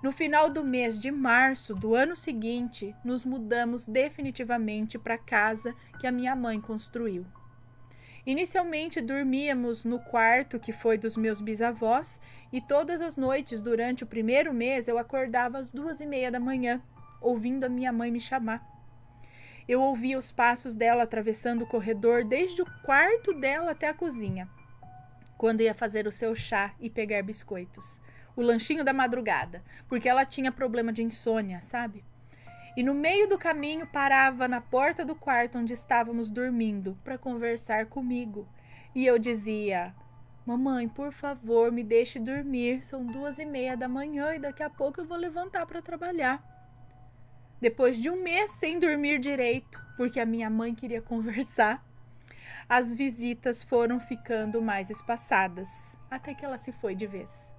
Speaker 2: No final do mês de março do ano seguinte, nos mudamos definitivamente para a casa que a minha mãe construiu. Inicialmente dormíamos no quarto que foi dos meus bisavós e todas as noites durante o primeiro mês eu acordava às 2:30 da manhã, ouvindo a minha mãe me chamar. Eu ouvia os passos dela atravessando o corredor desde o quarto dela até a cozinha, quando ia fazer o seu chá e pegar biscoitos. O lanchinho da madrugada, porque ela tinha problema de insônia, sabe? E no meio do caminho parava na porta do quarto onde estávamos dormindo para conversar comigo. E eu dizia: "Mamãe, por favor, me deixe dormir, são 2:30 da manhã e daqui a pouco eu vou levantar para trabalhar." Depois de um mês sem dormir direito, porque a minha mãe queria conversar, as visitas foram ficando mais espaçadas, até que ela se foi de vez.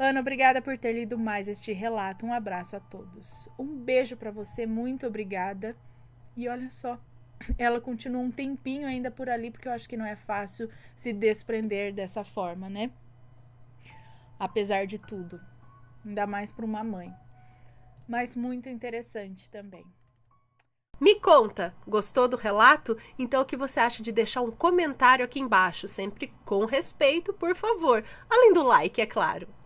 Speaker 2: Ana, obrigada por ter lido mais este relato. Um abraço a todos. Um beijo para você, muito obrigada. E olha só, ela continua um tempinho ainda por ali, porque eu acho que não é fácil se desprender dessa forma, né? Apesar de tudo, ainda mais para uma mãe. Mas muito interessante também.
Speaker 3: Me conta, gostou do relato? Então o que você acha de deixar um comentário aqui embaixo, sempre com respeito, por favor. Além do like, é claro.